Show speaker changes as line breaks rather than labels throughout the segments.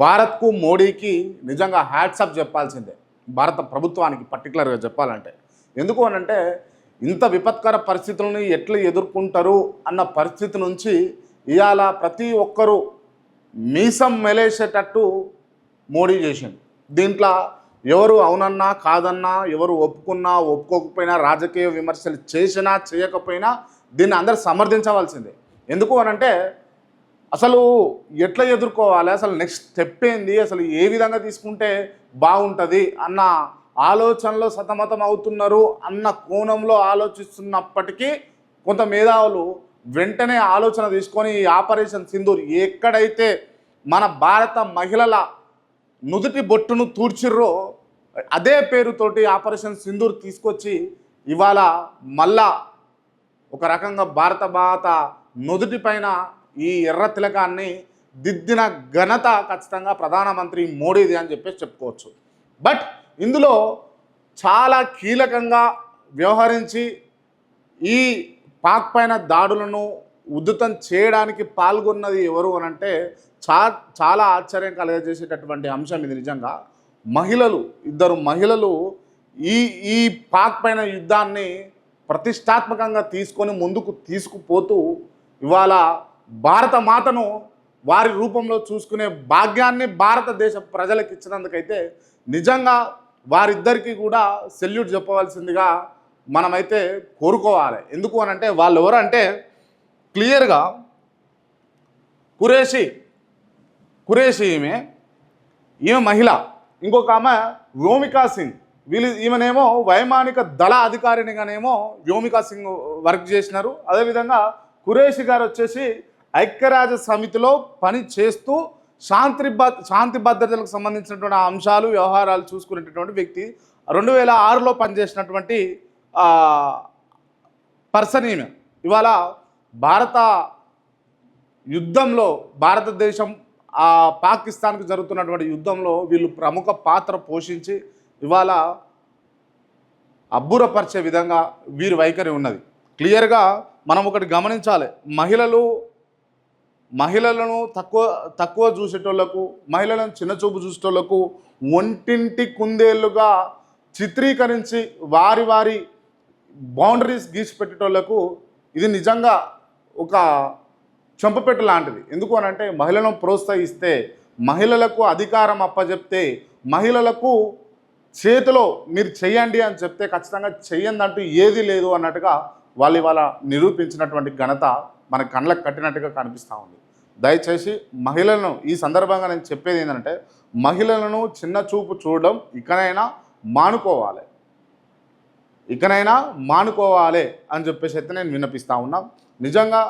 భారత్కు మోడీకి నిజంగా హ్యాట్సప్ చెప్పాల్సిందే. భారత ప్రభుత్వానికి పర్టికులర్గా చెప్పాలంటే. ఎందుకు అనంటే ఇంత విపత్కర పరిస్థితులను ఎట్లా ఎదుర్కొంటారు అన్న పరిస్థితి నుంచి ఇవాళ ప్రతి ఒక్కరూ మీసం మెలేసేటట్టు మోడీ చేసింది. దీంట్లో ఎవరు అవునన్నా కాదన్నా, ఎవరు ఒప్పుకున్నా ఒప్పుకోకపోయినా, రాజకీయ విమర్శలు చేసినా చేయకపోయినా దీన్ని అందరూ సమర్థించవలసిందే. ఎందుకు అనంటే అసలు ఎట్లా ఎదుర్కోవాలి, అసలు నెక్స్ట్ స్టెప్ ఏంది, అసలు ఏ విధంగా తీసుకుంటే బాగుంటుంది అన్న ఆలోచనలో సతమతం అవుతున్నారు అన్న కోణంలో ఆలోచిస్తున్నప్పటికీ కొంత మేధావులు వెంటనే ఆలోచన తీసుకొని ఈ ఆపరేషన్ సింధూర్ ఎక్కడైతే మన భారత మహిళల నుదుటి బొట్టును తూర్చిర్రో అదే పేరుతోటి ఆపరేషన్ సింధూర్ తీసుకొచ్చి ఇవాళ మళ్ళా ఒక రకంగా భారత మాత నుదుటి పైన ఈ ఎర్ర తిలకాన్ని దిద్దిన ఘనత ఖచ్చితంగా ప్రధానమంత్రి మోడీది అని చెప్పేసి చెప్పుకోవచ్చు. బట్ ఇందులో చాలా కీలకంగా వ్యవహరించి ఈ పాక్ పైన దాడులను ఉధృతం చేయడానికి పాల్గొన్నది ఎవరు అనంటే చాలా ఆశ్చర్యం కలగజేసేటటువంటి అంశం ఇది. నిజంగా ఇద్దరు మహిళలు ఈ ఈ పాక్ పైన యుద్ధాన్ని ప్రతిష్టాత్మకంగా తీసుకొని ముందుకు తీసుకుపోతూ ఇవాళ భారత మాతను వారి రూపంలో చూసుకునే భాగ్యాన్ని భారతదేశ ప్రజలకు ఇచ్చినందుకైతే నిజంగా వారిద్దరికీ కూడా సెల్యూట్ చెప్పవలసిందిగా మనమైతే కోరుకోవాలి. ఎందుకు అనంటే వాళ్ళు ఎవరంటే క్లియర్గా కురేషి ఈమె మహిళ, ఇంకొక ఆమె వ్యోమికా సింగ్. ఈమెనేమో వైమానిక దళ అధికారినిగానేమో వ్యోమికా సింగ్ వర్క్ చేసినారు. అదేవిధంగా కురేషి గారు వచ్చేసి ఐక్యరాజ్య సమితిలో పని చేస్తూ శాంతి భద్రతలకు సంబంధించినటువంటి అంశాలు వ్యవహారాలు చూసుకునేటటువంటి వ్యక్తి. 2006లో పనిచేసినటువంటి పర్సన్ ఈమె. ఇవాళ భారత యుద్ధంలో భారతదేశం పాకిస్తాన్కు జరుగుతున్నటువంటి యుద్ధంలో వీళ్ళు ప్రముఖ పాత్ర పోషించి ఇవాళ అబ్బురపరిచే విధంగా వీరి వైఖరి ఉన్నది. క్లియర్గా మనం ఒకటి గమనించాలి. మహిళలను తక్కువ చూసేటోళ్లకు, మహిళలను చిన్నచూపు చూసేటోళ్లకు ఒంటింటి కుందేళ్లుగా చిత్రీకరించి వారి బౌండరీస్ గీసి పెట్టేటోళ్లకు ఇది నిజంగా ఒక చెంపపెట్టు లాంటిది. ఎందుకు అనంటే మహిళలను ప్రోత్సహిస్తే, మహిళలకు అధికారం అప్పచెప్తే, మహిళలకు చేతిలో మీరు చెయ్యండి అని చెప్తే ఖచ్చితంగా చెయ్యందంటూ ఏది లేదు అన్నట్టుగా వాళ్ళు ఇవాళ నిరూపించినటువంటి ఘనత మన కళ్ళకు కట్టినట్టుగా కనిపిస్తూ ఉంది. దయచేసి మహిళలను ఈ సందర్భంగా నేను చెప్పేది ఏంటంటే మహిళలను చిన్న చూపు చూడడం ఇకనైనా మానుకోవాలి అని చెప్పేసి అయితే నేను విన్నపిస్తూ ఉన్నాం. నిజంగా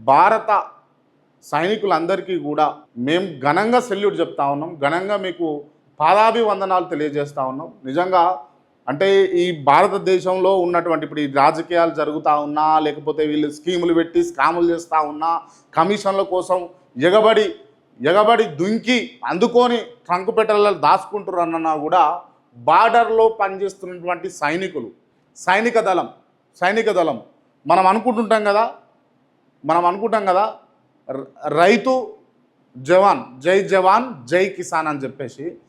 భారత సైనికులందరికీ కూడా మేము ఘనంగా సెల్యూట్ చెప్తా ఉన్నాం, ఘనంగా మీకు పాదాభివందనాలు తెలియజేస్తూ ఉన్నాం. నిజంగా అంటే ఈ భారతదేశంలో ఉన్నటువంటి ఇప్పుడు ఈ రాజకీయాలు జరుగుతూ ఉన్నా, లేకపోతే వీళ్ళు స్కీములు పెట్టి స్కాములు చేస్తూ ఉన్నా, కమిషన్ల కోసం ఎగబడి దుంకి అందుకొని ట్రంక్ పెట్టెలలో దాచుకుంటారు అన్నా కూడా బార్డర్లో పనిచేస్తున్నటువంటి సైనిక దళం మనం అనుకుంటుంటాం కదా రైతు జవాన్ జై కిసాన్ అని చెప్పేసి